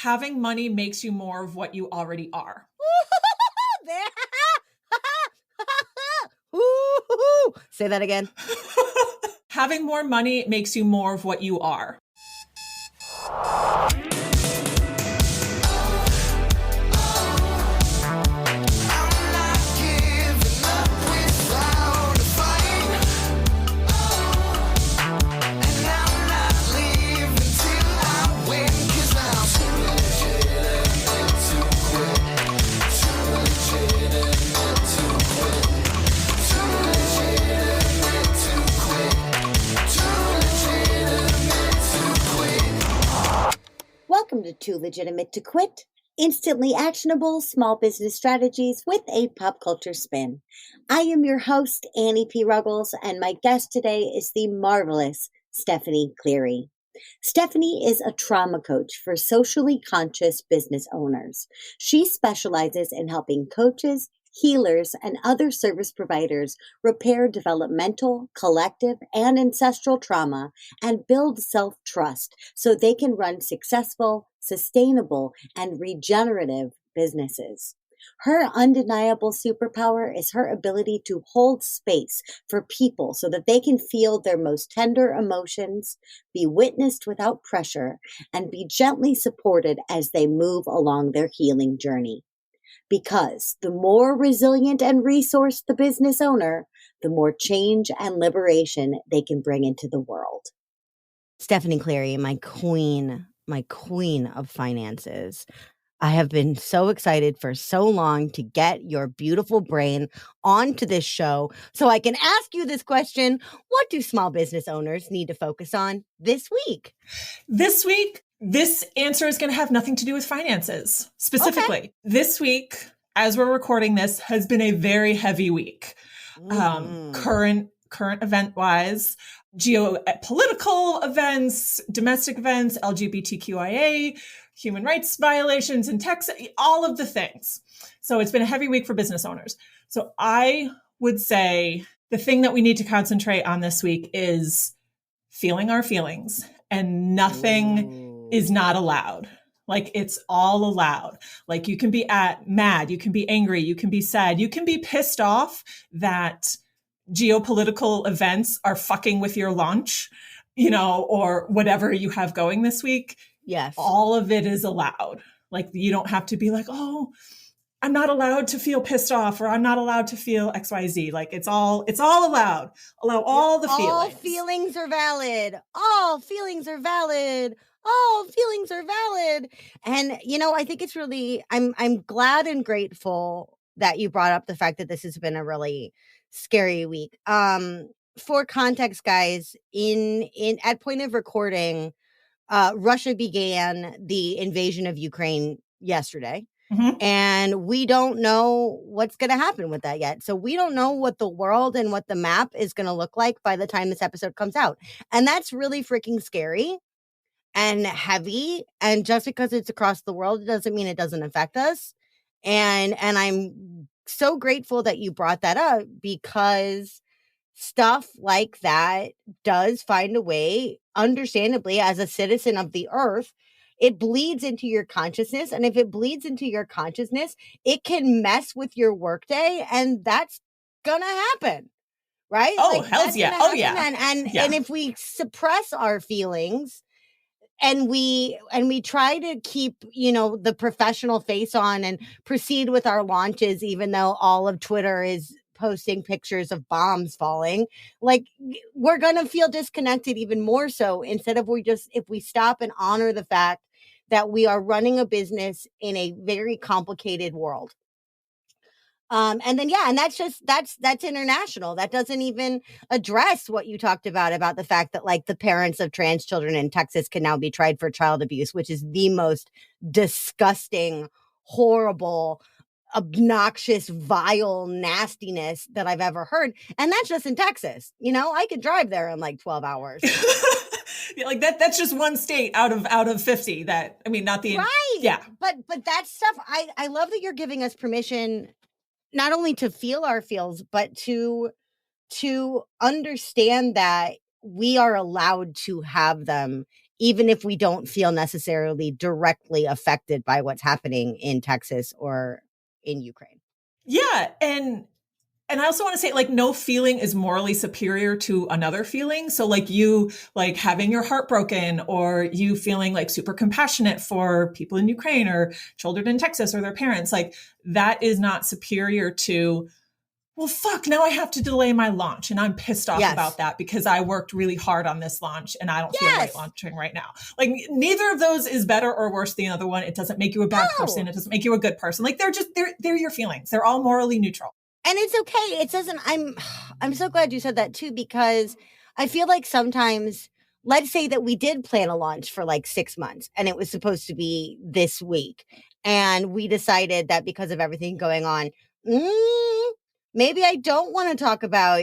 Having money makes you more of what you already are. Say that again. Having more money makes you more of what you are. Welcome to Too Legitimate to Quit, instantly actionable small business strategies with a pop culture spin. I am your host, Annie P. Ruggles, and my guest today is the marvelous Stephanie Cleary. Stephanie is a trauma coach for socially conscious business owners. She specializes in helping coaches, healers, and other service providers repair developmental, collective, and ancestral trauma and build self-trust so they can run successful, sustainable, and regenerative businesses. Her undeniable superpower is her ability to hold space for people so that they can feel their most tender emotions, be witnessed without pressure, and be gently supported as they move along their healing journey. Because the more resilient and resourced the business owner, the more change and liberation they can bring into the world. Stephanie Cleary, my queen of finances. I have been so excited for so long to get your beautiful brain onto this show so I can ask you this question. What do small business owners need to focus on this week? This week, this answer is going to have nothing to do with finances specifically. Okay. This week, as we're recording this, has been a very heavy week. Current event-wise, geopolitical events, domestic events, LGBTQIA, human rights violations in Texas, all of the things. So it's been a heavy week for business owners. So I would say the thing that we need to concentrate on this week is feeling our feelings, and nothing is not allowed. Like, it's all allowed. Like, you can be mad, you can be angry, you can be sad, you can be pissed off that geopolitical events are fucking with your launch, or whatever you have going this week. Yes. All of it is allowed. Like, you don't have to be like, oh, I'm not allowed to feel pissed off, or I'm not allowed to feel XYZ. Like, it's all allowed. Allow all the feelings. All feelings are valid. All feelings are valid. All feelings are valid. And, I think it's really, I'm glad and grateful that you brought up the fact that this has been a really scary week. For context, guys, at point of recording, Russia began the invasion of Ukraine yesterday. Mm-hmm. And we don't know what's going to happen with that yet. So we don't know what the world and what the map is going to look like by the time this episode comes out. And that's really freaking scary and heavy. And just because it's across the world, it doesn't mean it doesn't affect us. And I'm so grateful that you brought that up, because stuff like that does find a way, understandably, as a citizen of the earth, it bleeds into your consciousness. And if it bleeds into your consciousness, it can mess with your workday, and that's gonna happen, right? Oh, hell yeah. Oh, yeah. And if we suppress our feelings and we try to keep, the professional face on and proceed with our launches, even though all of Twitter is posting pictures of bombs falling, like, we're going to feel disconnected even more so, instead of if we stop and honor the fact that we are running a business in a very complicated world. And then, and that's international. That doesn't even address what you talked about the fact that, like, the parents of trans children in Texas can now be tried for child abuse, which is the most disgusting, horrible, obnoxious, vile nastiness that I've ever heard. And that's just in Texas. I could drive there in like 12 hours. Yeah, like that's just one state out of 50 that, not the right. Yeah. But that stuff, I love that you're giving us permission not only to feel our feels, but to understand that we are allowed to have them even if we don't feel necessarily directly affected by what's happening in Texas or in Ukraine. Yeah. And I also want to say, like, no feeling is morally superior to another feeling. So like you, like having your heart broken, or you feeling like super compassionate for people in Ukraine or children in Texas or their parents, like that is not superior to, well, fuck, now I have to delay my launch. And I'm pissed off about that because I worked really hard on this launch and I don't feel right launching right now. Like neither of those is better or worse than the other one. It doesn't make you a bad person. It doesn't make you a good person. Like they're your feelings. They're all morally neutral. And it's okay. It doesn't, I'm so glad you said that too, because I feel like sometimes, let's say that we did plan a launch for like 6 months and it was supposed to be this week. And we decided that because of everything going on, maybe I don't want to talk about,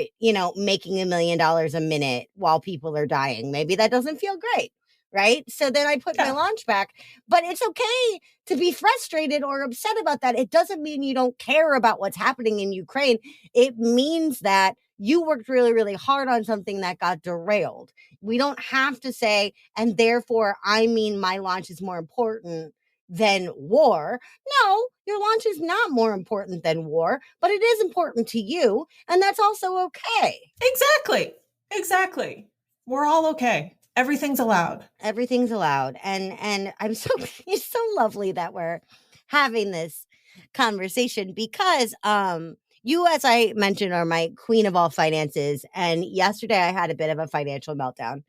making $1 million a minute while people are dying. Maybe that doesn't feel great. Right. So then I put my launch back, but it's okay to be frustrated or upset about that. It doesn't mean you don't care about what's happening in Ukraine. It means that you worked really, really hard on something that got derailed. We don't have to say, and therefore, I mean, my launch is more important than war. No, your launch is not more important than war, but it is important to you. And that's also okay. Exactly. We're all okay. Everything's allowed. Everything's allowed. And it's so lovely that we're having this conversation because you, as I mentioned, are my queen of all finances. And yesterday I had a bit of a financial meltdown.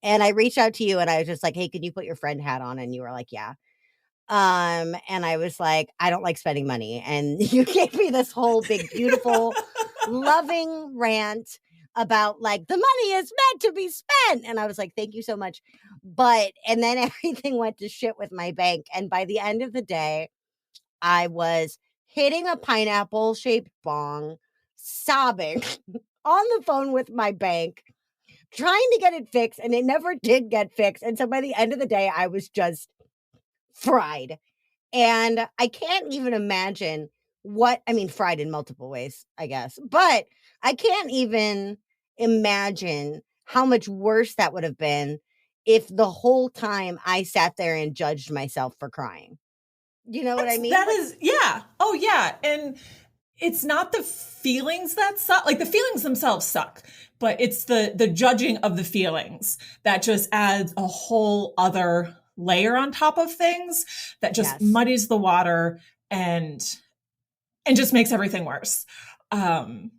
And I reached out to you and I was just like, hey, can you put your friend hat on? And you were like, yeah. And I was like, I don't like spending money. And you gave me this whole big, beautiful, loving rant about like the money is meant to be spent. And I was like, thank you so much. And then everything went to shit with my bank. And by the end of the day, I was hitting a pineapple shaped bong, sobbing on the phone with my bank, trying to get it fixed. And it never did get fixed. And so by the end of the day, I was just fried. And I can't even imagine fried in multiple ways, I guess. But I can't even imagine how much worse that would have been if the whole time I sat there and judged myself for crying. You know what I mean? Yeah. Oh, yeah. And it's not the feelings that suck. Like the feelings themselves suck, but it's the judging of the feelings that just adds a whole other layer on top of things that just muddies the water and just makes everything worse. I'm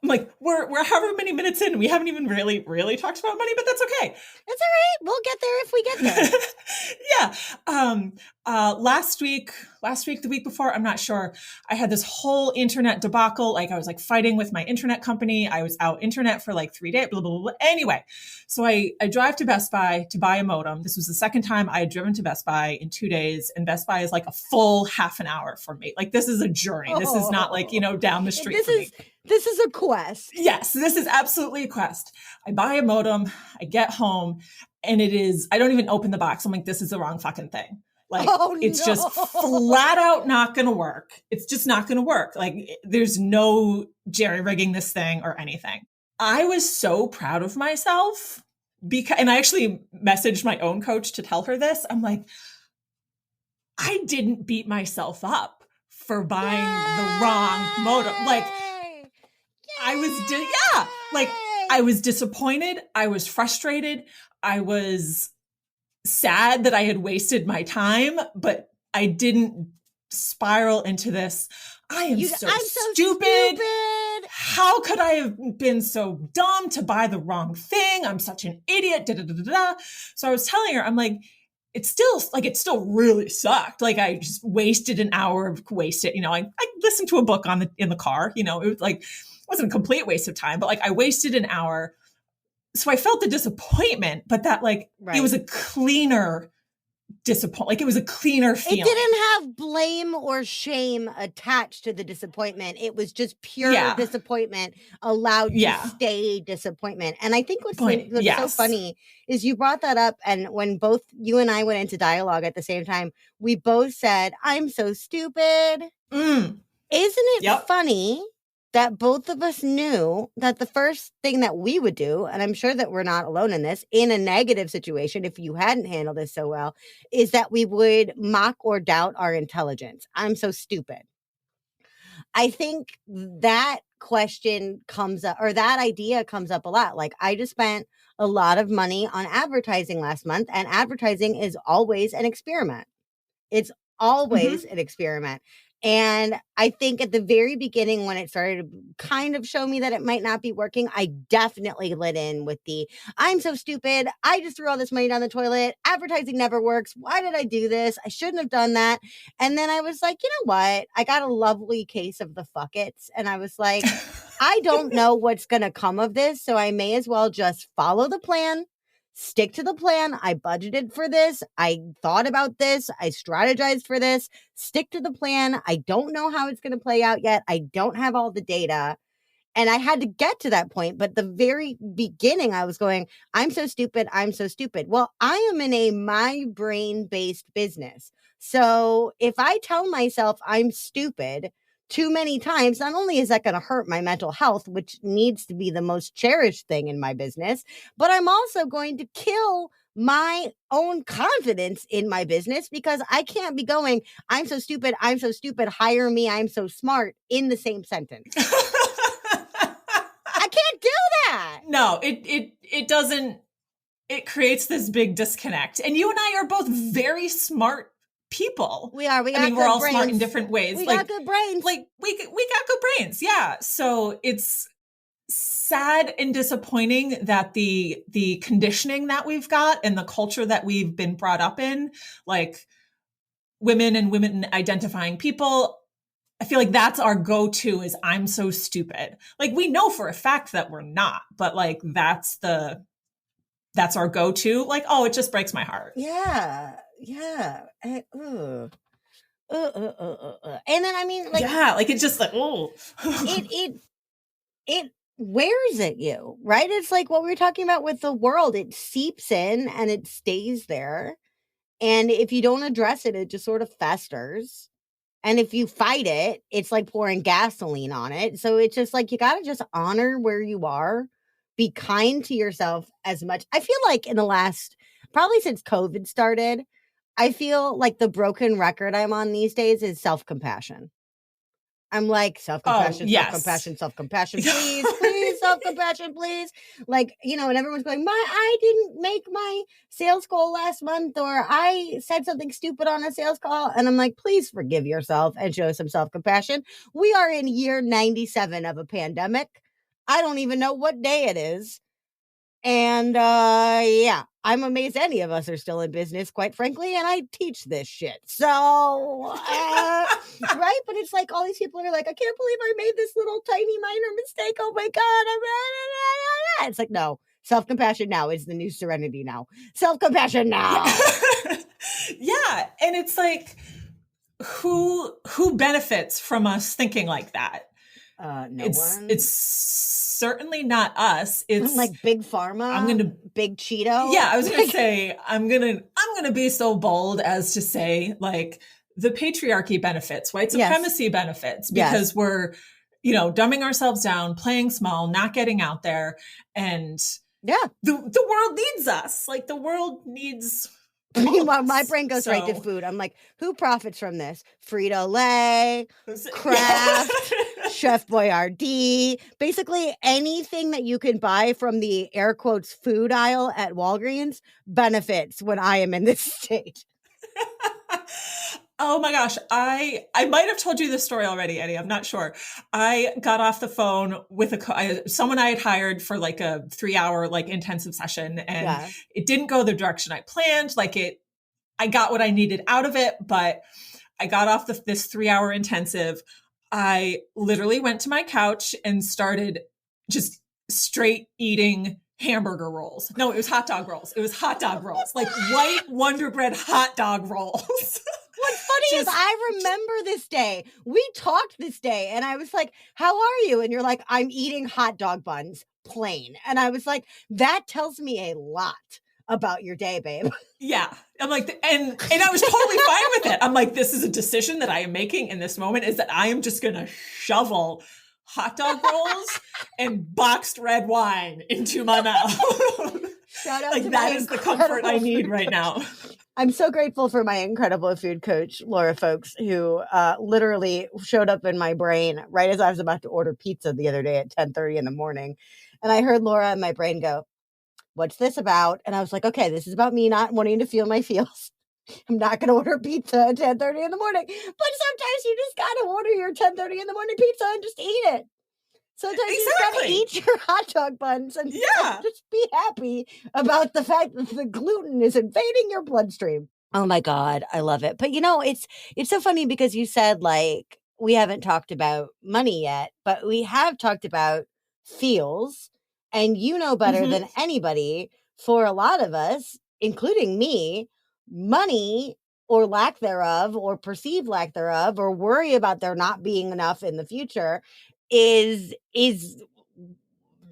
like, we're however many minutes in, we haven't even really talked about money, but that's okay. That's all right. We'll get there if we get there. Yeah. Last week, the week before, I'm not sure. I had this whole internet debacle. Like I was like fighting with my internet company. I was out internet for like 3 days, blah, blah, blah. Anyway, so I drive to Best Buy to buy a modem. This was the second time I had driven to Best Buy in 2 days. And Best Buy is like a full half an hour for me. Like this is a journey. This is not like, down the street for me. This is a quest. Yes, this is absolutely a quest. I buy a modem, I get home, and I don't even open the box. I'm like, this is the wrong fucking thing. Like, it's just flat out not going to work. It's just not going to work. Like, there's no jerry-rigging this thing or anything. I was so proud of myself and I actually messaged my own coach to tell her this. I'm like, I didn't beat myself up for buying the wrong modem. Like, I was disappointed. I was frustrated. I was sad that I had wasted my time, but I didn't spiral into this. I'm so stupid. How could I have been so dumb to buy the wrong thing? I'm such an idiot. Da, da, da, da, da. So I was telling her, I'm like, it still really sucked. Like I just wasted an hour of wasted, I listened to a book in the car, it was like, it wasn't a complete waste of time, but like I wasted an hour. So I felt the disappointment, but that It was a cleaner disappointment. Like it was a cleaner feeling. It didn't have blame or shame attached to the disappointment. It was just pure disappointment allowed to stay disappointment. And I think what's so funny is you brought that up. And when both you and I went into dialogue at the same time, we both said, I'm so stupid. Isn't it funny that both of us knew that the first thing that we would do, and I'm sure that we're not alone in this, in a negative situation, if you hadn't handled this so well, is that we would mock or doubt our intelligence. I'm so stupid. I think that question comes up, or that idea comes up a lot. Like, I just spent a lot of money on advertising last month, and advertising is always an experiment. It's always an experiment. And I think at the very beginning, when it started to kind of show me that it might not be working, I definitely lit in with the, I'm so stupid. I just threw all this money down the toilet. Advertising never works. Why did I do this? I shouldn't have done that. And then I was like, you know what? I got a lovely case of the fuck it's. And I was like, I don't know what's going to come of this. So I may as well just follow the plan. Stick to the plan. I budgeted for this. I thought about this. I strategized for this. Stick to the plan. I don't know how it's going to play out yet. I don't have all the data. And I had to get to that point. But the very beginning, I was going, I'm so stupid. I'm so stupid. Well, I am in a my brain based business. So if I tell myself I'm stupid too many times, not only is that going to hurt my mental health, which needs to be the most cherished thing in my business, but I'm also going to kill my own confidence in my business, because I can't be going, I'm so stupid, hire me, I'm so smart in the same sentence. I can't do that. No, it doesn't. It creates this big disconnect. And you and I are both very smart people. We are. I mean, we're all smart in different ways. We got good brains. Like we got good brains. Yeah. So it's sad and disappointing that the conditioning that we've got and the culture that we've been brought up in, like women and women identifying people, I feel like that's our go-to is I'm so stupid. Like we know for a fact that we're not, but like that's our go-to. Like, oh, it just breaks my heart. Yeah. And then I mean, like, yeah, like it's just like, oh, it wears at you, right? It's like what we were talking about with the world. It seeps in and it stays there. And if you don't address it, it just sort of festers. And if you fight it, it's like pouring gasoline on it. So it's just like, you got to just honor where you are. Be kind to yourself as much. I feel like in the last, probably since COVID started, I feel like the broken record I'm on these days is self-compassion. I'm like, self-compassion, self-compassion, please, self-compassion, please. Like, and everyone's going, I didn't make my sales goal last month, or I said something stupid on a sales call. And I'm like, please forgive yourself and show some self-compassion. We are in year 97 of a pandemic. I don't even know what day it is. And yeah, I'm amazed any of us are still in business, quite frankly, and I teach this shit. So, right? But it's like all these people are like, I can't believe I made this little tiny minor mistake. Oh my God. It's like, no, self-compassion now is the new serenity now. Self-compassion now. Yeah. And it's like, who benefits from us thinking like that? No one. It's certainly not us. It's like big pharma. Big Cheeto. Yeah, I was gonna say I'm gonna be so bold as to say like the patriarchy benefits, white supremacy benefits, because we're dumbing ourselves down, playing small, not getting out there, and the world needs us. Like the world needs. Meanwhile, my brain goes right to food. I'm like, who profits from this? Frito-Lay, Kraft, Chef Boyardee, basically anything that you can buy from the air quotes food aisle at Walgreens benefits when I am in this state. Oh my gosh. I might have told you this story already, Eddie. I'm not sure. I got off the phone with someone I had hired for like a 3-hour like intensive session, and it didn't go the direction I planned. I got what I needed out of it, but I got off this 3-hour intensive. I literally went to my couch and started just straight eating hamburger rolls. No, it was hot dog rolls. Like white Wonder Bread hot dog rolls. What's funny is I remember this day. We talked this day and I was like, how are you? And you're like, I'm eating hot dog buns plain. And I was like, that tells me a lot about your day, babe. Yeah. I'm like, and I was totally fine with it. I'm like, this is a decision that I am making in this moment, is that I am just going to shovel hot dog rolls and boxed red wine into my mouth. Shout out like to that my is the comfort I incredible need food right coach. now. I'm so grateful for my incredible food coach, Laura Folks, who literally showed up in my brain right as I was about to order pizza the other day at 10:30 in the morning. And I heard Laura in my brain go, "What's this about?" And I was like, okay, this is about me not wanting to feel my feels. I'm not going to order pizza at 10:30 in the morning. But sometimes you just got to order your 10:30 in the morning pizza and just eat it. Sometimes you just got to eat your hot dog buns and just be happy about the fact that the gluten is invading your bloodstream. Oh my God, I love it. But it's so funny because you said like we haven't talked about money yet, but we have talked about feels. And you know better than anybody, for a lot of us, including me, money or lack thereof, or perceived lack thereof, or worry about there not being enough in the future is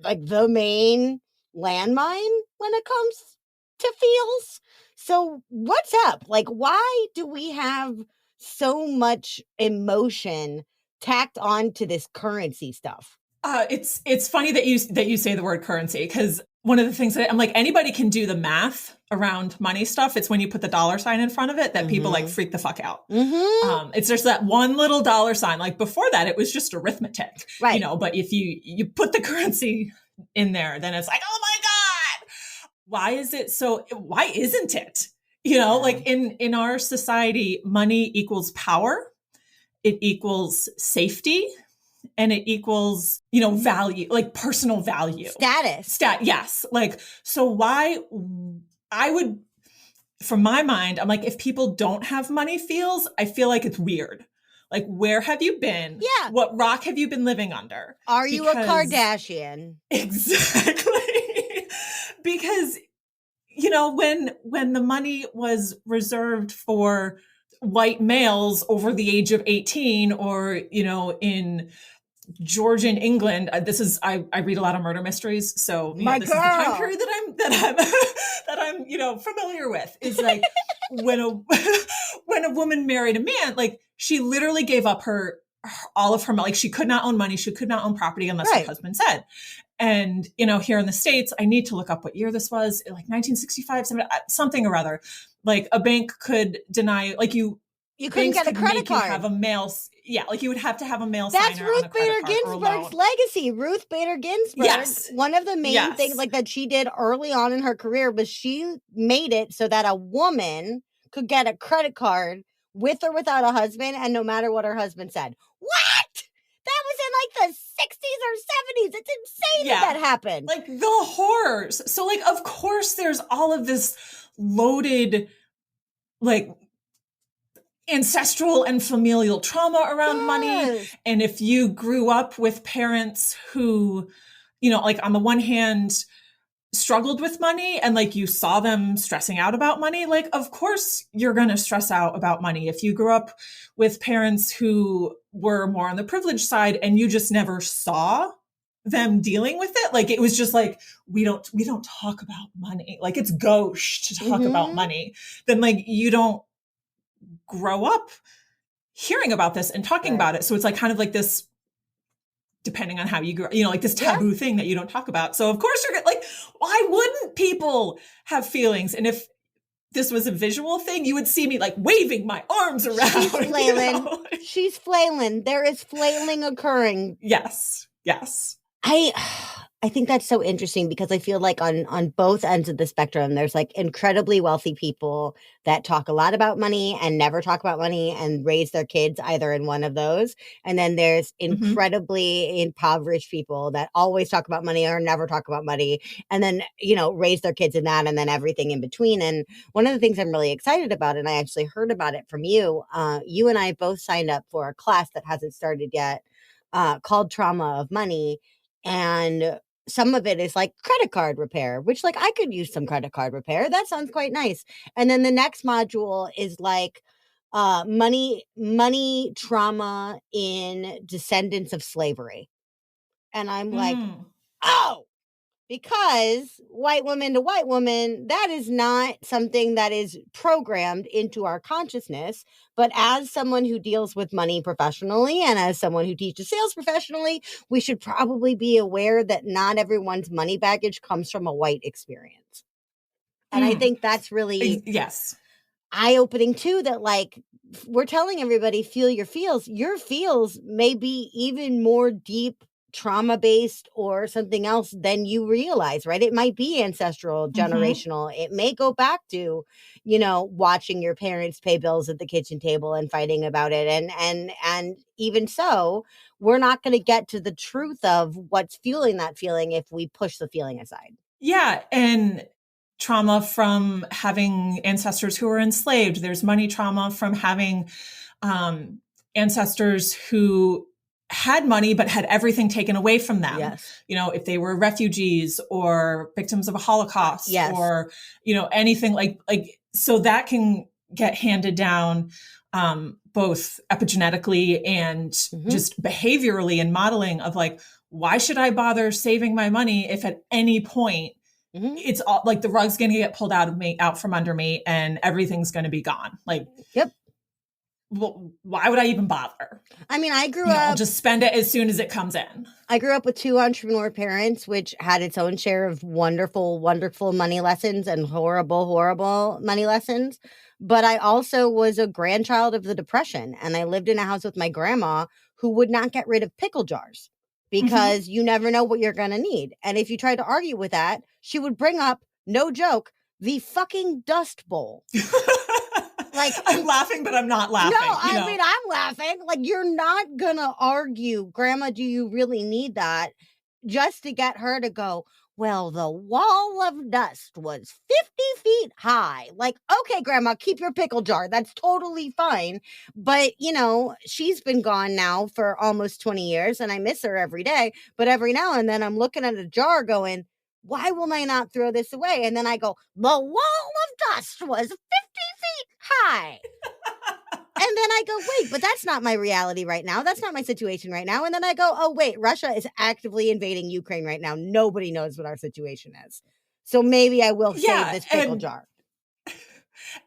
like the main landmine when it comes to feels. So what's up? Like, why do we have so much emotion tacked on to this currency stuff? It's funny that you say the word currency, because one of the things that I'm like, anybody can do the math around money stuff. It's when you put the dollar sign in front of it that people like freak the fuck out. It's just that one little dollar sign. Like before that, it was just arithmetic, right? But if you put the currency in there, then it's like, oh my God, why isn't it? Like in our society, money equals power, it equals safety, and it equals, value, like personal value. Status. Yes. Like, so why I would, from my mind, I'm like, if people don't have money feels, I feel like it's weird. Like, where have you been? Yeah. What rock have you been living under? Are you a Kardashian? Exactly. Because, when the money was reserved for white males over the age of 18, or, in Georgian England, I read a lot of murder mysteries, so this is the time period that I'm familiar with. Is like when a woman married a man, like she literally gave up all of her, like she could not own money, she could not own property unless her husband said. And here in the States, I need to look up what year this was, like 1965, something or other. Like a bank could deny, like you couldn't get a credit card. Have a mail, like you would have to have a mail That's signer Ruth on a credit Bader card Ginsburg's legacy. Ruth Bader Ginsburg, one of the main things like that she did early on in her career was she made it so that a woman could get a credit card with or without a husband, and no matter what her husband said. What? That was in like the 60s or 70s. It's insane that happened. Like the horrors. So like, of course there's all of this loaded, like, ancestral and familial trauma around money. And if you grew up with parents who, like on the one hand struggled with money, and like you saw them stressing out about money, like of course you're going to stress out about money. If you grew up with parents who were more on the privileged side and you just never saw them dealing with it, like it was just like, we don't talk about money, like it's gauche to talk about money, then like you don't grow up hearing about this and talking about it. So it's like kind of like this, depending on how you grow, like this taboo thing that you don't talk about. So of course you're like, why wouldn't people have feelings? And if this was a visual thing, you would see me like waving my arms around. She's flailing. She's flailing. There is flailing occurring. Yes. I think that's so interesting because I feel like on both ends of the spectrum, there's like incredibly wealthy people that talk a lot about money and never talk about money and raise their kids either in one of those. And then there's incredibly impoverished people that always talk about money or never talk about money, and then, raise their kids in that, and then everything in between. And one of the things I'm really excited about, and I actually heard about it from you, you and I both signed up for a class that hasn't started yet, called Trauma of Money. And some of it is like credit card repair, which like I could use some credit card repair. That sounds quite nice. And then the next module is like money trauma in descendants of slavery. And I'm like, oh, Because white woman to white woman, that is not something that is programmed into our consciousness. But as someone who deals with money professionally and as someone who teaches sales professionally, we should probably be aware that not everyone's money baggage comes from a white experience. And I think that's really yes, eye-opening too, that like we're telling everybody feel your feels. Your feels may be even more deep trauma-based or something else than you realize, right? It might be ancestral, generational. It may go back to, watching your parents pay bills at the kitchen table and fighting about it. And even so, we're not going to get to the truth of what's fueling that feeling if we push the feeling aside. Yeah. And trauma from having ancestors who were enslaved. There's money trauma from having ancestors who had money but had everything taken away from them. Yes. If they were refugees or victims of a Holocaust, yes. or anything like so that can get handed down both epigenetically and just behaviorally and modeling of like, why should I bother saving my money if at any point it's all like the rug's going to get pulled out from under me and everything's going to be gone. Like, yep. Well, why would I even bother? I mean, I grew up... I'll just spend it as soon as it comes in. I grew up with 2 entrepreneur parents, which had its own share of wonderful, wonderful money lessons and horrible, horrible money lessons. But I also was a grandchild of the Depression. And I lived in a house with my grandma who would not get rid of pickle jars because you never know what you're going to need. And if you tried to argue with that, she would bring up, no joke, the fucking Dust Bowl. Like, I'm laughing, but I'm not laughing. No, I mean, I'm laughing. Like, you're not going to argue, Grandma, do you really need that? Just to get her to go, well, the wall of dust was 50 feet high. Like, okay, Grandma, keep your pickle jar. That's totally fine. But, she's been gone now for almost 20 years, and I miss her every day. But every now and then I'm looking at a jar going, why will I not throw this away? And then I go, the wall of dust was 50 feet high. And then I go, wait, but that's not my reality right now. That's not my situation right now. And then I go, oh, wait, Russia is actively invading Ukraine right now. Nobody knows what our situation is. So maybe I will save this pickle jar.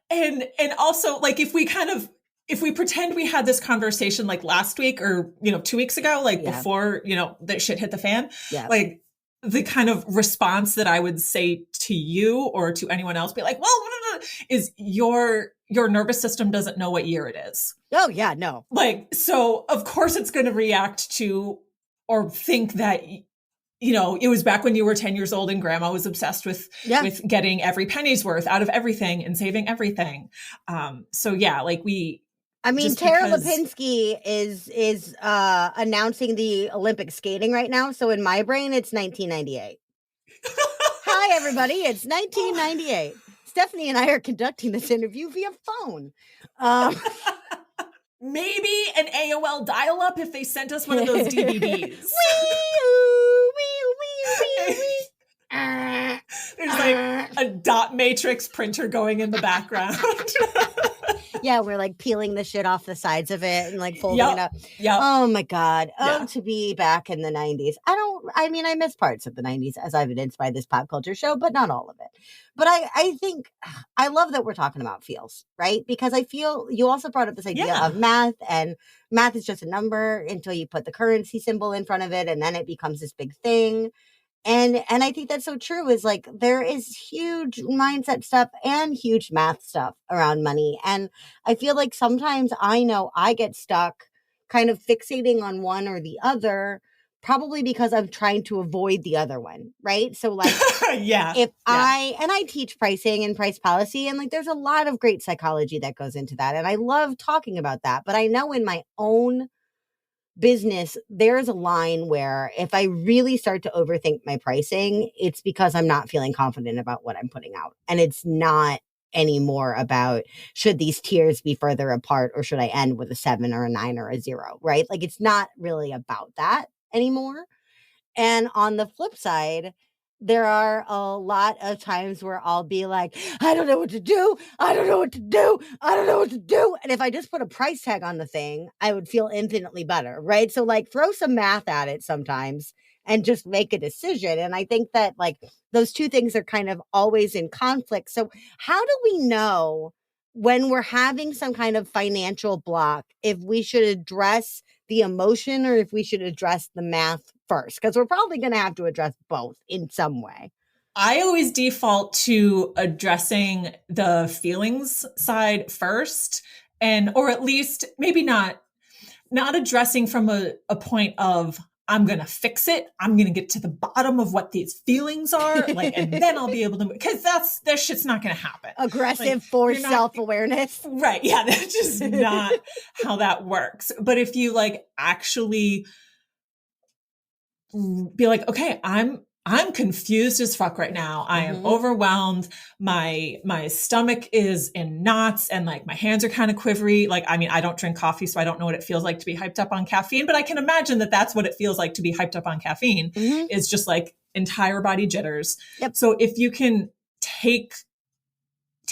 And also, like, if we pretend we had this conversation like last week or, 2 weeks ago, like before, that shit hit the fan, like the kind of response that I would say to you or to anyone else, be like, well, is your nervous system doesn't know what year it is. Oh, yeah, no. Like, so of course it's going to react to or think that, it was back when you were 10 years old and grandma was obsessed with getting every penny's worth out of everything and saving everything. So yeah, like I mean, Tara Lipinski is announcing the Olympic skating right now. So in my brain, it's 1998. Hi, everybody. It's 1998. Stephanie and I are conducting this interview via phone. Maybe an AOL dial-up if they sent us one of those DVDs. There's like a dot matrix printer going in the background. Yeah, we're like peeling the shit off the sides of it and like folding it up. Yeah. Oh my God. Oh, to be back in the 90s. I miss parts of the 90s as evidenced by this pop culture show, but not all of it. But I think I love that we're talking about feels, right? Because I feel you also brought up this idea of math, and math is just a number until you put the currency symbol in front of it, and then it becomes this big thing. And I think that's so true, is like there is huge mindset stuff and huge math stuff around money. And I feel like sometimes I know I get stuck kind of fixating on one or the other, probably because I'm trying to avoid the other one, right? So like, I teach pricing and price policy, and like there's a lot of great psychology that goes into that. And I love talking about that. But I know in my own business, there's a line where if I really start to overthink my pricing, it's because I'm not feeling confident about what I'm putting out. And it's not anymore about should these tiers be further apart or should I end with a 7 or a 9 or a 0, right? Like it's not really about that anymore. And on the flip side, there are a lot of times where I'll be like, I don't know what to do. I don't know what to do. I don't know what to do. And if I just put a price tag on the thing, I would feel infinitely better, right? So like throw some math at it sometimes and just make a decision. And I think that like those two things are kind of always in conflict. So how do we know when we're having some kind of financial block if we should address the emotion or if we should address the math first? Because we're probably going to have to address both in some way. I always default to addressing the feelings side first, and or at least maybe not addressing from a point of I'm going to fix it. I'm going to get to the bottom of what these feelings are, like, and then I'll be able to, because that shit's not going to happen. Aggressive like, forced self-awareness. Right. Yeah. That's just not how that works. But if you like actually be like, okay, I'm confused as fuck right now. I am overwhelmed. My stomach is in knots and like my hands are kind of quivery. Like, I mean, I don't drink coffee, so I don't know what it feels like to be hyped up on caffeine, but I can imagine that that's what it feels like to be hyped up on caffeine is just like entire body jitters. Yep. So if you can take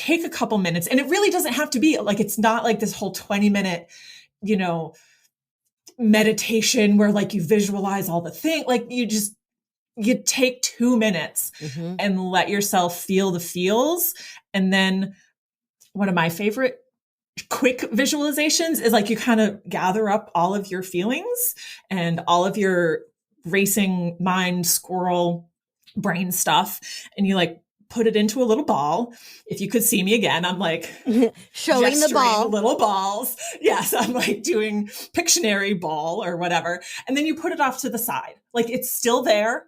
a couple minutes, and it really doesn't have to be like, it's not like this whole 20-minute, meditation where like you visualize all the things, like you take 2 minutes and let yourself feel the feels. And then one of my favorite quick visualizations is like you kind of gather up all of your feelings and all of your racing mind squirrel brain stuff, and you like put it into a little ball. If you could see me again, I'm like showing the ball, little balls. Yes, I'm like doing Pictionary ball or whatever. And then you put it off to the side. Like it's still there.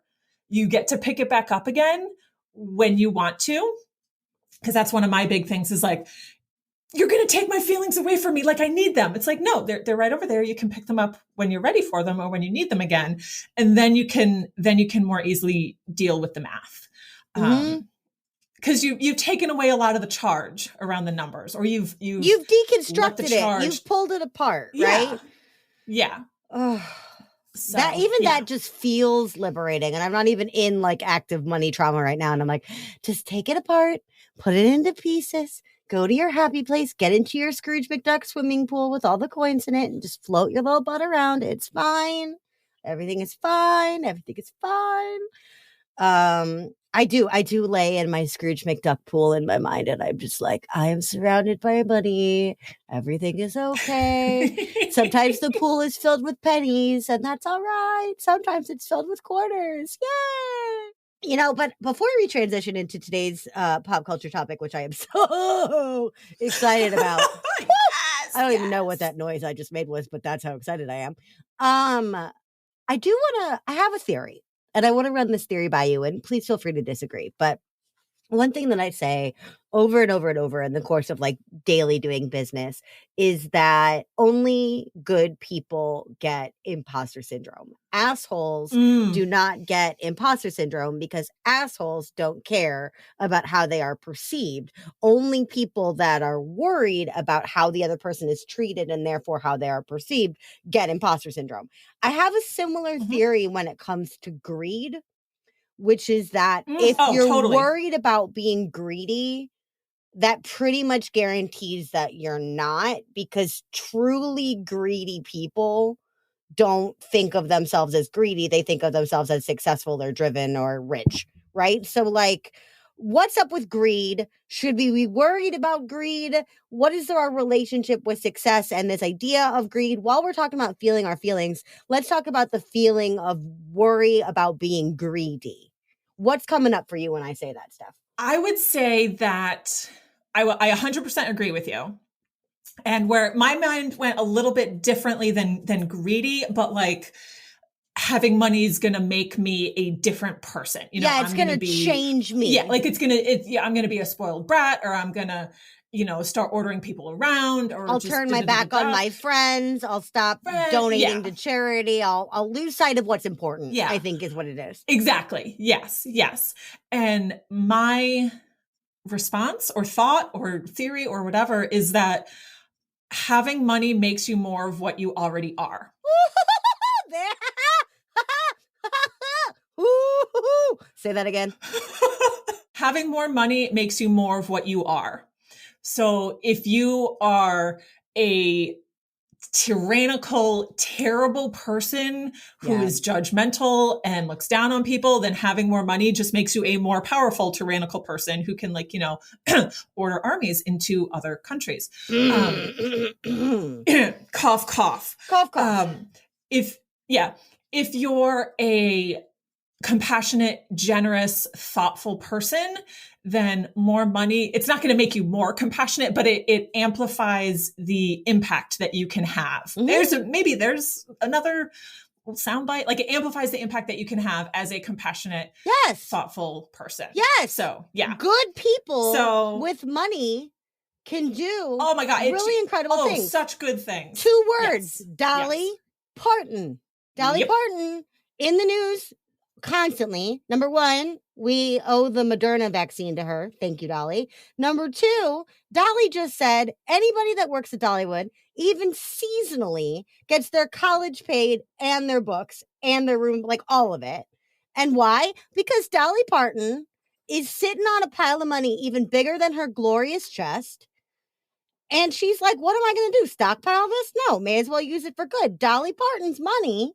You get to pick it back up again when you want to. Because that's one of my big things is like, you're going to take my feelings away from me. Like I need them. It's like, no, they're right over there. You can pick them up when you're ready for them or when you need them again. And then you can more easily deal with the math. Because you've taken away a lot of the charge around the numbers, or you've deconstructed it. You've pulled it apart, right? Yeah. Oh, so, that just feels liberating. And I'm not even in like active money trauma right now. And I'm like, just take it apart, put it into pieces, go to your happy place, get into your Scrooge McDuck swimming pool with all the coins in it, and just float your little butt around. It's fine. Everything is fine. Everything is fine. I do lay in my Scrooge McDuck pool in my mind, and I'm just like, I am surrounded by money. Everything is okay. Sometimes the pool is filled with pennies, and that's all right. Sometimes it's filled with quarters. Yay! But before we transition into today's pop culture topic, which I am so excited about. I don't even know what that noise I just made was, but that's how excited I am. I have a theory. And I want to run this theory by you, and please feel free to disagree. But one thing that I say over and over and over in the course of like daily doing business is that only good people get imposter syndrome. Assholes do not get imposter syndrome because assholes don't care about how they are perceived. Only people that are worried about how the other person is treated and therefore how they are perceived get imposter syndrome. I have a similar theory when it comes to greed, which is that if you're worried about being greedy, that pretty much guarantees that you're not, because truly greedy people don't think of themselves as greedy. They think of themselves as successful or driven or rich, right? So like, what's up with greed? Should we be worried about greed? What is our relationship with success and this idea of greed? While we're talking about feeling our feelings, let's talk about the feeling of worry about being greedy. What's coming up for you when I say that, Steph? I would say that I 100% agree with you. And where my mind went a little bit differently than greedy, but like having money is going to make me a different person. It's going to change me. Yeah. Like I'm going to be a spoiled brat, or I'm going to, start ordering people around, or I'll turn my back on my friends. I'll stop donating to charity. I'll lose sight of what's important. Yeah. I think is what it is. Exactly. Yes. Yes. And my response or thought or theory or whatever is that having money makes you more of what you already are. Say that again. Having more money makes you more of what you are. So if you are a tyrannical, terrible person who is judgmental and looks down on people, then having more money just makes you a more powerful, tyrannical person who can, like, order armies into other countries. Cough, cough. Cough, cough. If you're a compassionate, generous, thoughtful person, then more money, it's not going to make you more compassionate, but it amplifies the impact that you can have. There's another soundbite, like it amplifies the impact that you can have as a compassionate, thoughtful person. Yes. So yeah. Good people with money can do really incredible things. Such good things. 2 words, Dolly Parton. Dolly Parton in the news constantly. Number 1, we owe the Moderna vaccine to her. Thank you, Dolly. Number 2, Dolly just said anybody that works at Dollywood, even seasonally, gets their college paid and their books and their room, like all of it. And why? Because Dolly Parton is sitting on a pile of money even bigger than her glorious chest. And she's like, what am I going to do? Stockpile this? No, may as well use it for good. Dolly Parton's money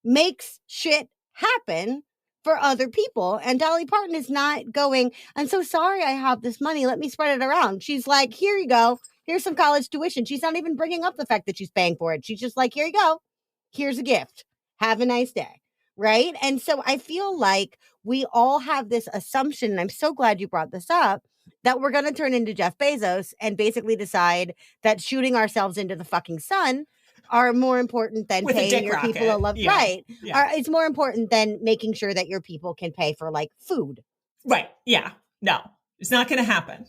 makes shit happen for other people. And Dolly Parton is not going, I'm so sorry I have this money. Let me spread it around. She's like, here you go. Here's some college tuition. She's not even bringing up the fact that she's paying for it. She's just like, here you go. Here's a gift. Have a nice day. Right? And so I feel like we all have this assumption, and I'm so glad you brought this up, that we're going to turn into Jeff Bezos and basically decide that shooting ourselves into the fucking sun are more important than paying your people a love. Yeah. Right. Yeah. It's more important than making sure that your people can pay for like food. Right. Yeah. No, it's not going to happen.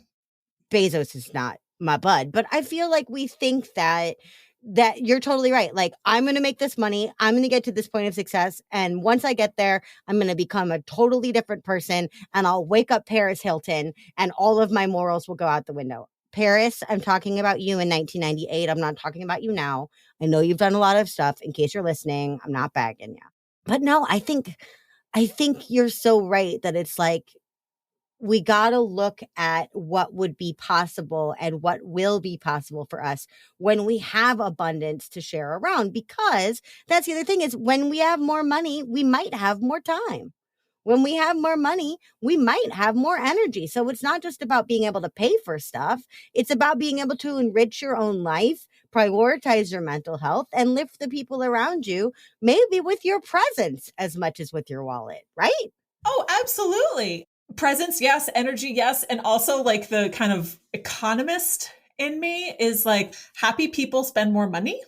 Bezos is not my bud, but I feel like we think that you're totally right. Like, I'm going to make this money. I'm going to get to this point of success. And once I get there, I'm going to become a totally different person. And I'll wake up Paris Hilton and all of my morals will go out the window. Paris, I'm talking about you in 1998. I'm not talking about you now. I know you've done a lot of stuff. In case you're listening, I'm not bagging you. But no, I think you're so right that it's like, we got to look at what would be possible and what will be possible for us when we have abundance to share around, because that's the other thing is when we have more money, we might have more time. When we have more money, we might have more energy. So it's not just about being able to pay for stuff. It's about being able to enrich your own life, prioritize your mental health, and lift the people around you, maybe with your presence as much as with your wallet, right? Oh, absolutely. Presence, yes. Energy, yes. And also, like, the kind of economist in me is like, happy people spend more money.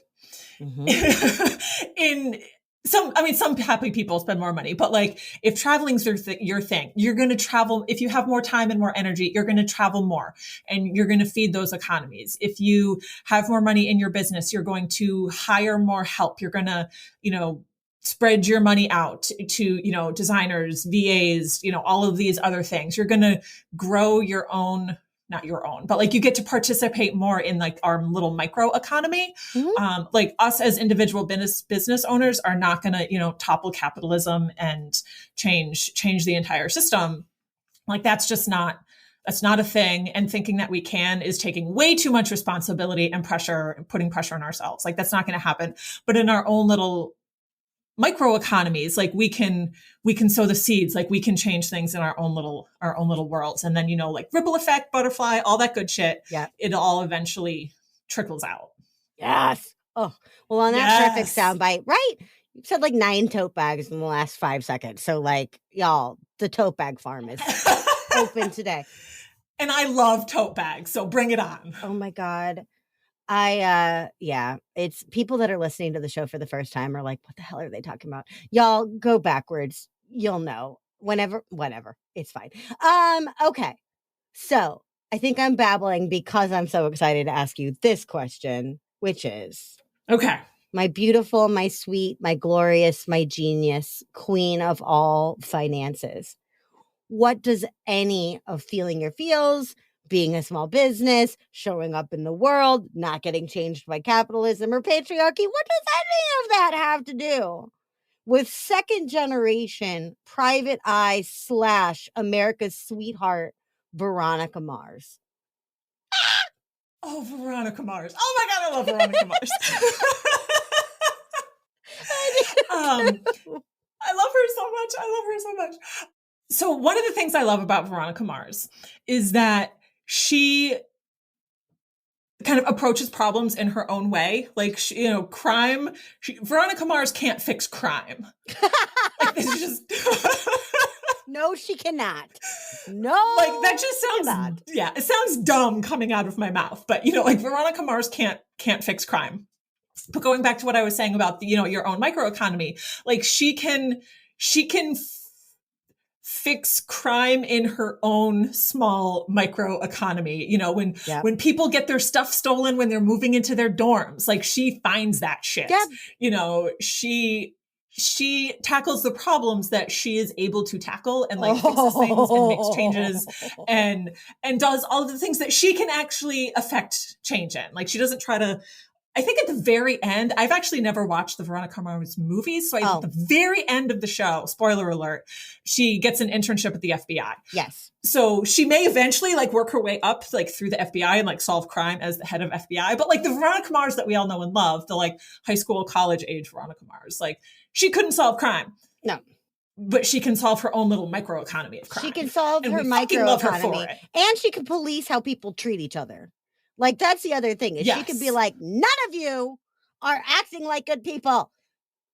Mm-hmm. Some happy people spend more money, but like, if traveling's your thing, you're going to travel. If you have more time and more energy, you're going to travel more and you're going to feed those economies. If you have more money in your business, you're going to hire more help. You're going to, spread your money out to, designers, VAs, all of these other things. You're going to grow your own, not your own, but like you get to participate more in like our little micro economy. Mm-hmm. Like us as individual business owners are not going to, topple capitalism and change the entire system. Like that's not a thing. And thinking that we can is taking way too much responsibility and pressure, putting pressure on ourselves. Like that's not going to happen. But in our own little micro economies, like we can sow the seeds, like we can change things in our own little worlds. And then, like ripple effect, butterfly, all that good shit. Yeah. It all eventually trickles out. Yes. Oh, well, on that perfect soundbite, right? You said like 9 tote bags in the last 5 seconds. So like, y'all, the tote bag farm is open today. And I love tote bags. So bring it on. Oh my God. It's people that are listening to the show for the first time are like, what the hell are they talking about? Y'all go backwards. You'll know whatever, it's fine. Okay. So I think I'm babbling because I'm so excited to ask you this question, which is, okay, my beautiful, my sweet, my glorious, my genius, queen of all finances. What does any of feeling your feels, being a small business, showing up in the world, not getting changed by capitalism or patriarchy, what does any of that have to do with second generation private eye / America's sweetheart, Veronica Mars? Oh, Veronica Mars. Oh my God, I love Veronica Mars. I love her so much. I love her so much. So one of the things I love about Veronica Mars is that she kind of approaches problems in her own way. Like, Veronica Mars can't fix crime. Like, this is just... No, she cannot. No. Like, that just sounds, it sounds dumb coming out of my mouth. But, like, Veronica Mars can't fix crime. But going back to what I was saying about the, your own microeconomy, like, she can fix crime in her own small microeconomy. When people get their stuff stolen when they're moving into their dorms, like, she finds that shit. Yep. She tackles the problems that she is able to tackle and like fixes things and makes changes and does all of the things that she can actually affect change in. Like, she doesn't try to, I think at the very end, I've actually never watched the Veronica Mars movies. So at the very end of the show, spoiler alert, she gets an internship at the FBI. Yes. So she may eventually like work her way up like through the FBI and like solve crime as the head of FBI. But like the Veronica Mars that we all know and love, the like high school, college age Veronica Mars, like she couldn't solve crime. No. But she can solve her own little microeconomy of crime. She can solve her microeconomy. And she can police how people treat each other. Like, that's the other thing. Is she could be like, none of you are acting like good people.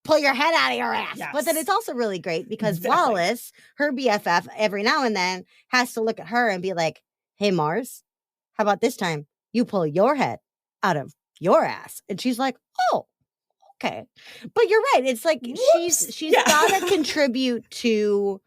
Pull your head out of your ass. Yes. But then it's also really great because Wallace, her BFF, every now and then has to look at her and be like, hey, Mars, how about this time you pull your head out of your ass? And she's like, oh, okay. But you're right. It's like she's got to contribute to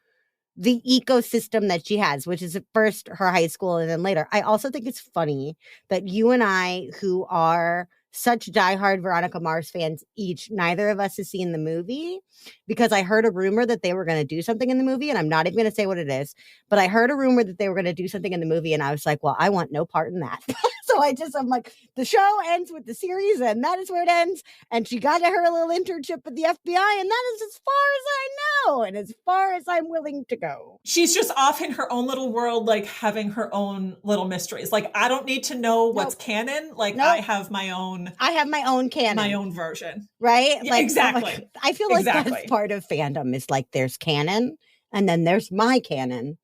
the ecosystem that she has, which is at first her high school and then later. I also think it's funny that you and I, who are such diehard Veronica Mars fans each, neither of us has seen the movie because I heard a rumor that they were going to do something in the movie, and I'm not even going to say what it is, but I heard a rumor that they were going to do something in the movie, and I was like, well, I want no part in that. So I'm like, the show ends with the series, and that is where it ends. And she got her little internship at the FBI, and that is as far as I know, and as far as I'm willing to go. She's just off in her own little world, like having her own little mysteries. Like, I don't need to know what's canon. Like, I have my own canon, my own version, right? Yeah, like, exactly. Like, I feel like that's part of fandom is like there's canon, and then there's my canon,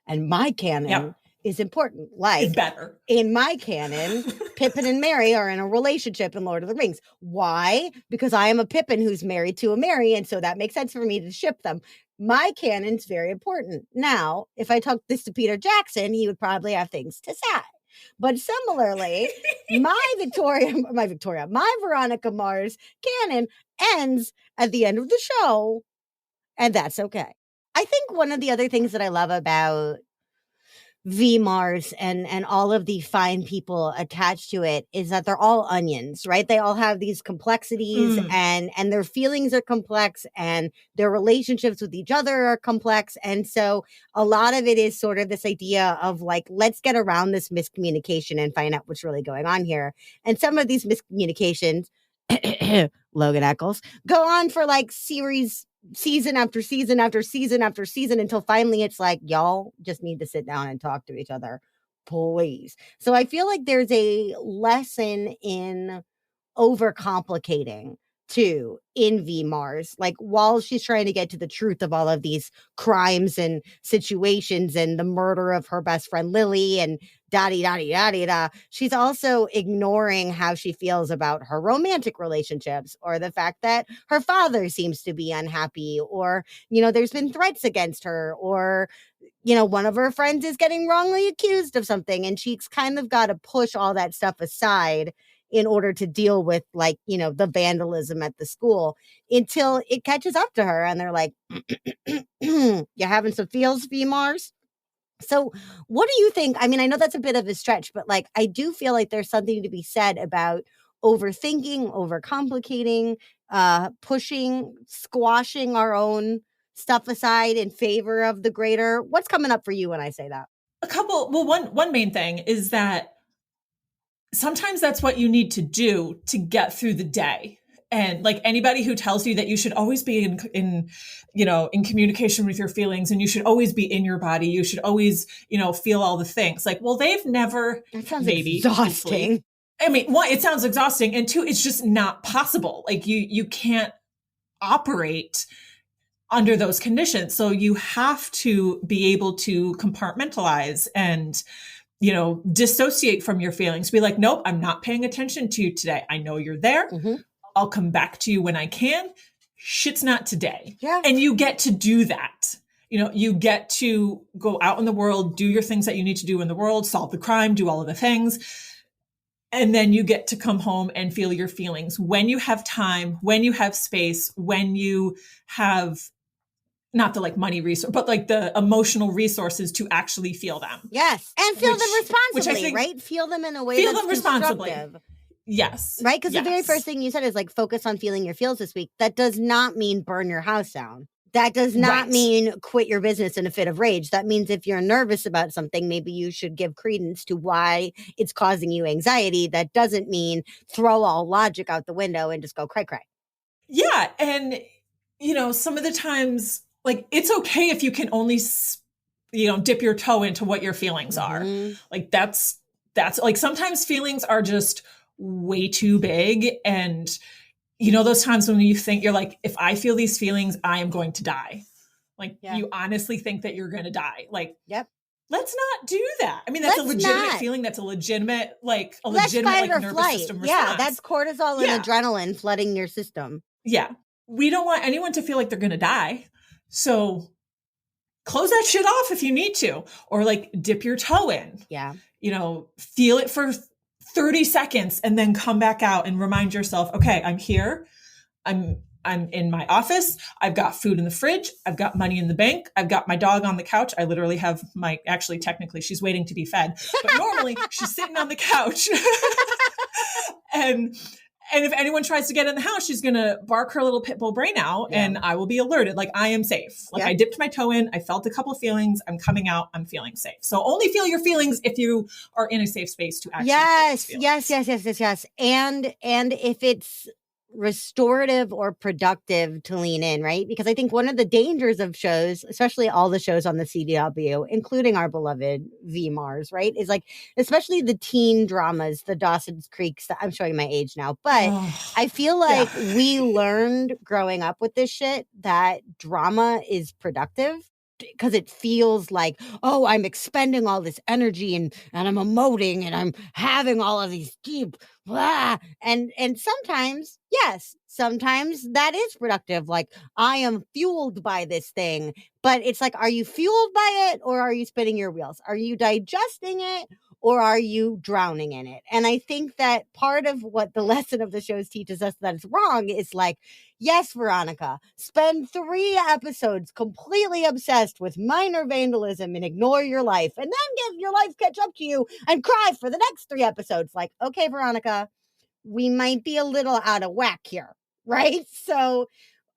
and my canon is important. Like, it's better. In my canon, Pippin and Merry are in a relationship in Lord of the Rings. Why? Because I am a Pippin who's married to a Merry, and so that makes sense for me to ship them. My canon's very important. Now, if I took this to Peter Jackson, he would probably have things to say. But similarly, my Veronica Mars canon ends at the end of the show, and that's okay. I think one of the other things that I love about V Mars and all of the fine people attached to it is that they're all onions, right? They all have these complexities and their feelings are complex and their relationships with each other are complex. And so a lot of it is sort of this idea of like, let's get around this miscommunication and find out what's really going on here. And some of these miscommunications, Logan Eccles, go on for like season after season after season after season until finally it's like, y'all just need to sit down and talk to each other, please. So I feel like there's a lesson in overcomplicating too in V Mars. Like, while she's trying to get to the truth of all of these crimes and situations and the murder of her best friend Lily and da-di-da-di-da-di-da, she's also ignoring how she feels about her romantic relationships or the fact that her father seems to be unhappy or, there's been threats against her or, one of her friends is getting wrongly accused of something. And she's kind of got to push all that stuff aside in order to deal with the vandalism at the school until it catches up to her and they're like, you having some feels, V Mars? So what do you think? I mean, I know that's a bit of a stretch, but I do feel like there's something to be said about overthinking, overcomplicating, pushing, squashing our own stuff aside in favor of the greater. What's coming up for you when I say that? One main thing is that sometimes that's what you need to do to get through the day. And like anybody who tells you that you should always be in communication with your feelings and you should always be in your body, you should always, feel all the things. Like, well, they've never, that sounds exhausting. I mean, one, it sounds exhausting, and two, it's just not possible. Like you can't operate under those conditions. So you have to be able to compartmentalize and, dissociate from your feelings. Be like, nope, I'm not paying attention to you today. I know you're there. Mm-hmm. I'll come back to you when I can. Shit's not today. Yeah. And you get to do that. You get to go out in the world, do your things that you need to do in the world, solve the crime, do all of the things. And then you get to come home and feel your feelings when you have time, when you have space, when you have not the like money resource, but like the emotional resources to actually feel them. Yes. And feel them responsibly, right? Feel them in a way that's responsibly. constructive. Yes. Right? Because the very first thing you said is like, focus on feeling your feels this week. That does not mean burn your house down. That does not mean quit your business in a fit of rage. That means if you're nervous about something, maybe you should give credence to why it's causing you anxiety. That doesn't mean throw all logic out the window and just go cry, cry. Yeah. And, some of the times, like, it's okay if you can only, dip your toe into what your feelings are. Like, that's like, sometimes feelings are just way too big. And, those times when you think you're like, if I feel these feelings, I am going to die. Like, you honestly think that you're going to die. Like, yep. Let's not do that. I mean, that's a legitimate feeling. That's a legitimate, nervous flight. system response. Yeah, that's cortisol and adrenaline flooding your system. Yeah. We don't want anyone to feel like they're going to die. So close that shit off if you need to, or like dip your toe in. Yeah. Feel it for 30 seconds and then come back out and remind yourself, okay, I'm here. I'm in my office. I've got food in the fridge. I've got money in the bank. I've got my dog on the couch. I literally have technically she's waiting to be fed, but normally she's sitting on the couch. And if anyone tries to get in the house, she's going to bark her little pit bull brain out and I will be alerted. Like, I am safe. Like, I dipped my toe in. I felt a couple of feelings. I'm coming out. I'm feeling safe. So only feel your feelings if you are in a safe space to actually Yes. And if it's restorative or productive to lean in, right? Because I think one of the dangers of shows, especially all the shows on the CW, including our beloved V Mars, right, is like, especially the teen dramas, the Dawson's Creeks. I'm showing my age now, but I feel like we learned growing up with this shit that drama is productive. Because it feels like, oh, I'm expending all this energy and I'm emoting and I'm having all of these deep blah. And sometimes, yes, sometimes that is productive. Like, I am fueled by this thing, but it's like, are you fueled by it or are you spinning your wheels? Are you digesting it or are you drowning in it? And I think that part of what the lesson of the shows teaches us that it's wrong is like, yes, Veronica, spend 3 episodes completely obsessed with minor vandalism and ignore your life, and then give your life catch up to you and cry for the next 3 episodes. Like, okay, Veronica, we might be a little out of whack here, right? So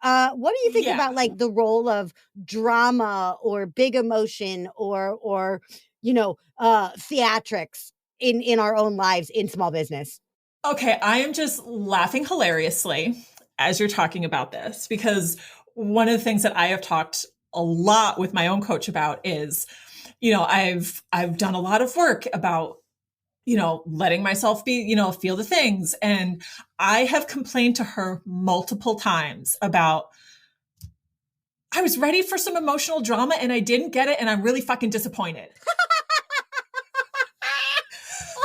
what do you think about like the role of drama or big emotion or theatrics in our own lives in small business? Okay, I am just laughing hilariously as you're talking about this, because one of the things that I have talked a lot with my own coach about is, I've done a lot of work about, letting myself be, feel the things. And I have complained to her multiple times about, I was ready for some emotional drama and I didn't get it. And I'm really fucking disappointed.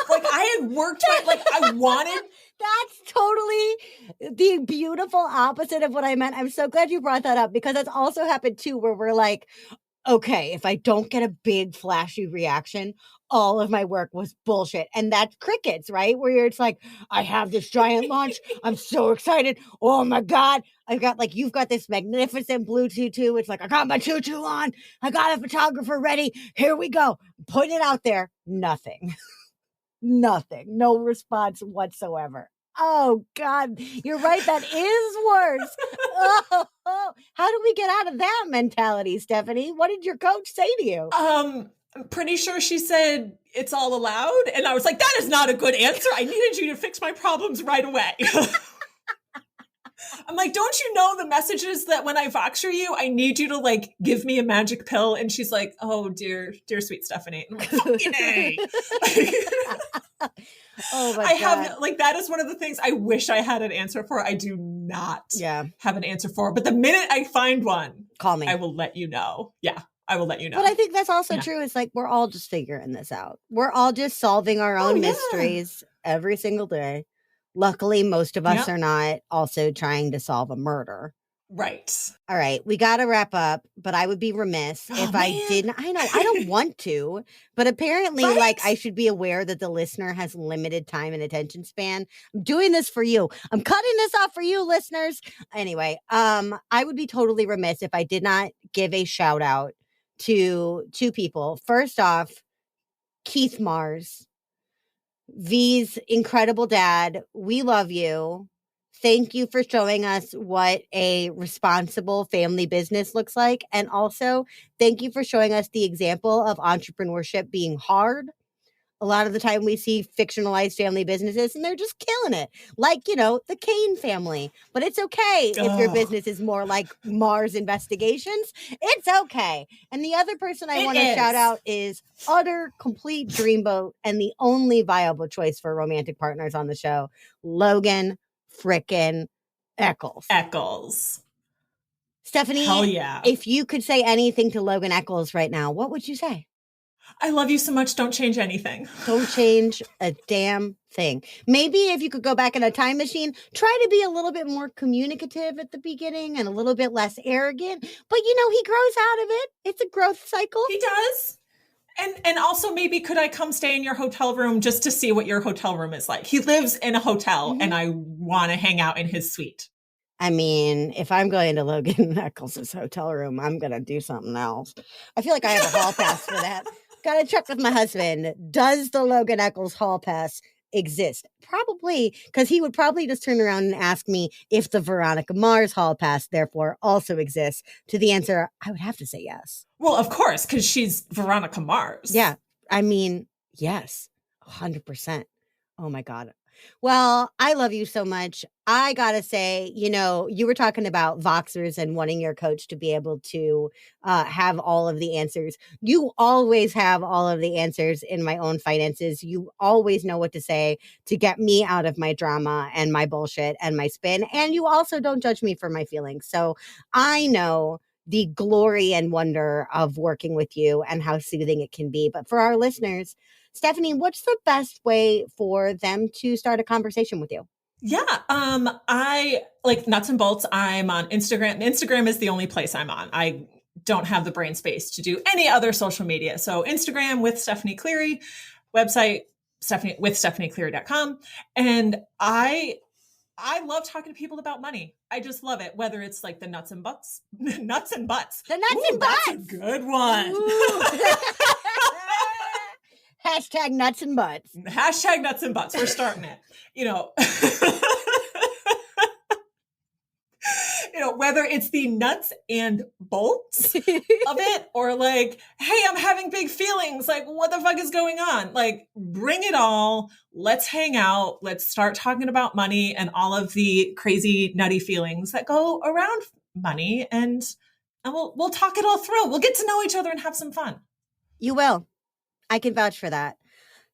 Like, I had worked, I wanted. That's totally the beautiful opposite of what I meant. I'm so glad you brought that up, because that's also happened too, where we're like, okay, if I don't get a big flashy reaction, all of my work was bullshit. And that's crickets, right? Where it's like, I have this giant launch. I'm so excited. Oh my God. I've got like, you've got this magnificent blue tutu. It's like, I got my tutu on. I got a photographer ready. Here we go. Put it out there. Nothing. Nothing. No response whatsoever. Oh God, you're right. That is worse. Oh, how do we get out of that mentality, Stephanie? What did your coach say to you? I'm pretty sure she said it's all allowed. And I was like, that is not a good answer. I needed you to fix my problems right away. I'm like, don't you know the messages that when I Voxer you, I need you to like give me a magic pill? And she's like, oh, dear sweet Stephanie. I'm like, fucking A. Oh my I God. have like, that is one of the things I wish I had an answer for. I do not have an answer for, but the minute I find one, call me. I will let you know. Yeah. I will let you know. But I think that's also true. It's like, we're all just figuring this out. We're all just solving our own mysteries every single day. Luckily, most of us are not also trying to solve a murder. Right. All right. We got to wrap up, but I would be remiss if I didn't. I know I don't want to, but apparently like I should be aware that the listener has limited time and attention span. I'm doing this for you. I'm cutting this off for you, listeners. Anyway, I would be totally remiss if I did not give a shout out to two people. First off, Keith Mars, V's incredible dad. We love you. Thank you for showing us what a responsible family business looks like. And also, thank you for showing us the example of entrepreneurship being hard. A lot of the time we see fictionalized family businesses and they're just killing it. Like, you know, the Kane family. But it's okay if your business is more like Mars Investigations. It's okay. And the other person I want to shout out is utter complete dreamboat and the only viable choice for romantic partners on the show, Logan frickin' Eccles. Stephanie, hell yeah. If you could say anything to Logan Eccles right now, what would you say? I love you so much. Don't change anything. Don't change a damn thing. Maybe if you could go back in a time machine, try to be a little bit more communicative at the beginning and a little bit less arrogant. But, you know, he grows out of it. It's a growth cycle. He does. And also maybe could I come stay in your hotel room just to see what your hotel room is like? He lives in a hotel and I want to hang out in his suite. I mean, if I'm going to Logan Eccles' hotel room, I'm going to do something else. I feel like I have a hall pass for that. Got to check with my husband. Does the Logan Eccles hall pass exist? Probably, because he would probably just turn around and ask me if the Veronica Mars hall pass therefore also exists. To the answer, I would have to say yes. Well, of course, because she's Veronica Mars. Yeah. I mean, yes, 100%. Oh my God. Well, I love you so much. I got to say, you know, you were talking about Voxers and wanting your coach to be able to have all of the answers. You always have all of the answers in my own finances. You always know what to say to get me out of my drama and my bullshit and my spin. And you also don't judge me for my feelings. So I know the glory and wonder of working with you and how soothing it can be. But for our listeners, Stephanie, what's the best way for them to start a conversation with you? Yeah. I like nuts and bolts. I'm on Instagram. Instagram is the only place I'm on. I don't have the brain space to do any other social media. So Instagram with Stephanie Cleary, website stephaniecleary.com. And I love talking to people about money. I just love it. Whether it's like the nuts and butts. The nuts and butts. That's a good one. Hashtag nuts and butts. Hashtag nuts and butts. We're starting it. You know, whether it's the nuts and bolts of it or like, hey, I'm having big feelings. Like, what the fuck is going on? Like, bring it all. Let's hang out. Let's start talking about money and all of the crazy, nutty feelings that go around money. And we'll talk it all through. We'll get to know each other and have some fun. You will. I can vouch for that.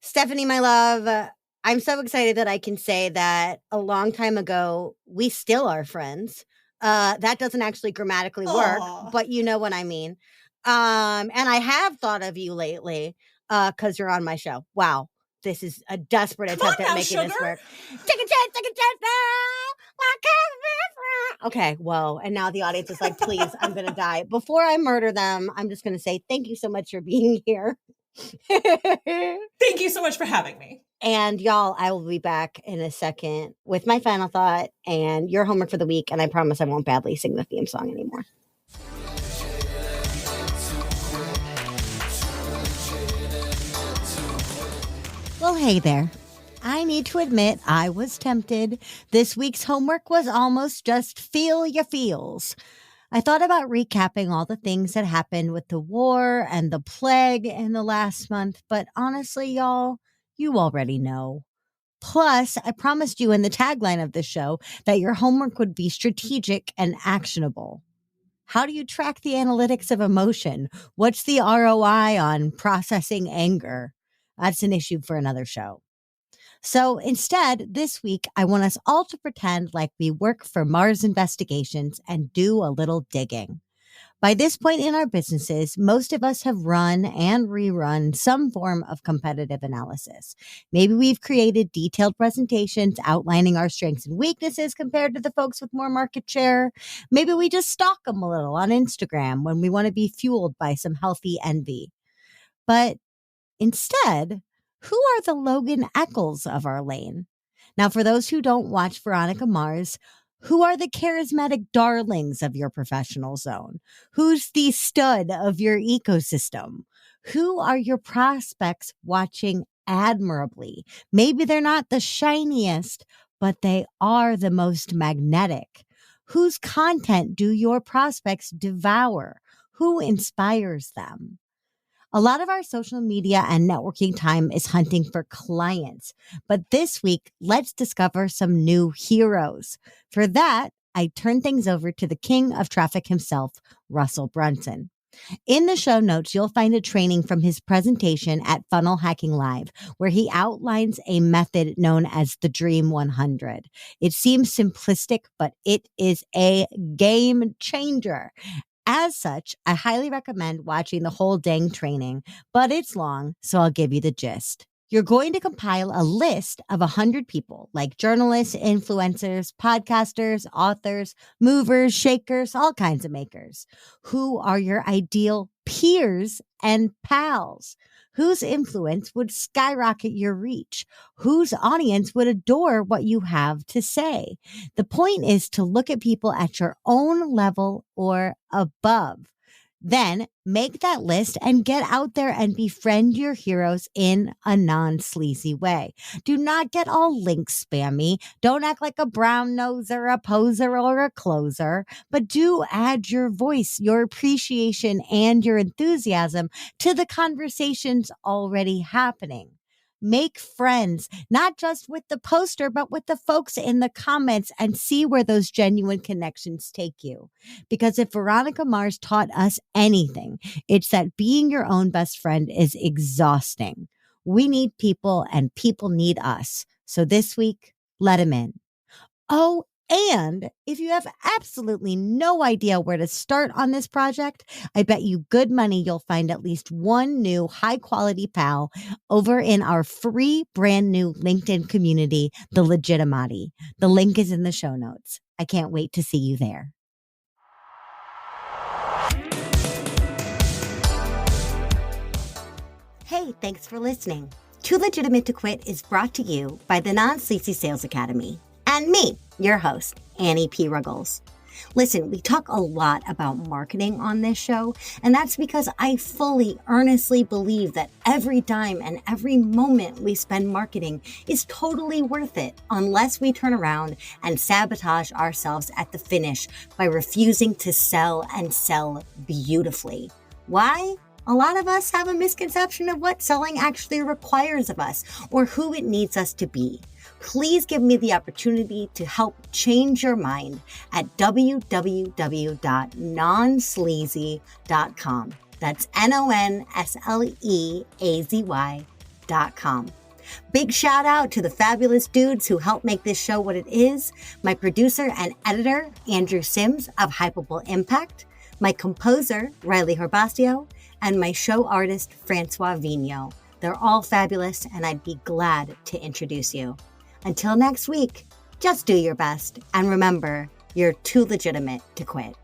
Stephanie, my love, I'm so excited that I can say that a long time ago, we still are friends. That doesn't actually grammatically work, but you know what I mean. And I have thought of you lately because you're on my show. Wow. This is a desperate attempt at making this work. Take a chance now. Okay, well, and now the audience is like, please, I'm going to die. Before I murder them, I'm just going to say thank you so much for being here. Thank you so much for having me. And y'all, I will be back in a second with my final thought and your homework for the week. And I promise I won't badly sing the theme song anymore. Well, hey there. I need to admit I was tempted. This week's homework was almost just feel your feels. I thought about recapping all the things that happened with the war and the plague in the last month, but honestly, y'all, you already know. Plus, I promised you in the tagline of this show that your homework would be strategic and actionable. How do you track the analytics of emotion? What's the ROI on processing anger? That's an issue for another show. So instead, this week, I want us all to pretend like we work for Mars Investigations and do a little digging. By this point in our businesses, most of us have run and rerun some form of competitive analysis. Maybe we've created detailed presentations outlining our strengths and weaknesses compared to the folks with more market share. Maybe we just stalk them a little on Instagram when we want to be fueled by some healthy envy. But instead, who are the Logan Eccles of our lane? Now, for those who don't watch Veronica Mars, who are the charismatic darlings of your professional zone? Who's the stud of your ecosystem? Who are your prospects watching admirably? Maybe they're not the shiniest, but they are the most magnetic. Whose content do your prospects devour? Who inspires them? A lot of our social media and networking time is hunting for clients. But this week, let's discover some new heroes. For that, I turn things over to the king of traffic himself, Russell Brunson. In the show notes, you'll find a training from his presentation at Funnel Hacking Live, where he outlines a method known as the Dream 100. It seems simplistic, but it is a game changer. As such, I highly recommend watching the whole dang training, but it's long, so I'll give you the gist. You're going to compile a list of 100 people, like journalists, influencers, podcasters, authors, movers, shakers, all kinds of makers. Who are your ideal peers and pals? Whose influence would skyrocket your reach? Whose audience would adore what you have to say? The point is to look at people at your own level or above. Then make that list and get out there and befriend your heroes in a non-sleazy way. Do not get all link spammy. Don't act like a brown noser, a poser, or a closer, but do add your voice, your appreciation, and your enthusiasm to the conversations already happening. Make friends, not just with the poster, but with the folks in the comments, and see where those genuine connections take you. Because if Veronica Mars taught us anything, it's that being your own best friend is exhausting. We need people and people need us. So this week, let them in. Oh, and if you have absolutely no idea where to start on this project, I bet you good money you'll find at least one new high-quality pal over in our free brand new LinkedIn community, The Legitimati. The link is in the show notes. I can't wait to see you there. Hey, thanks for listening. Too Legitimate to Quit is brought to you by the Non-Sleazy Sales Academy and me, your host, Annie P. Ruggles. Listen, we talk a lot about marketing on this show, and that's because I fully, earnestly believe that every dime and every moment we spend marketing is totally worth it unless we turn around and sabotage ourselves at the finish by refusing to sell and sell beautifully. Why? A lot of us have a misconception of what selling actually requires of us or who it needs us to be. Please give me the opportunity to help change your mind at www.nonsleazy.com. That's NONSLEAZY.com. Big shout out to the fabulous dudes who helped make this show what it is. My producer and editor, Andrew Sims of Hypeable Impact. My composer, Riley Herbastio. And my show artist, Francois Vigneault. They're all fabulous, and I'd be glad to introduce you. Until next week, just do your best, and remember, you're too legitimate to quit.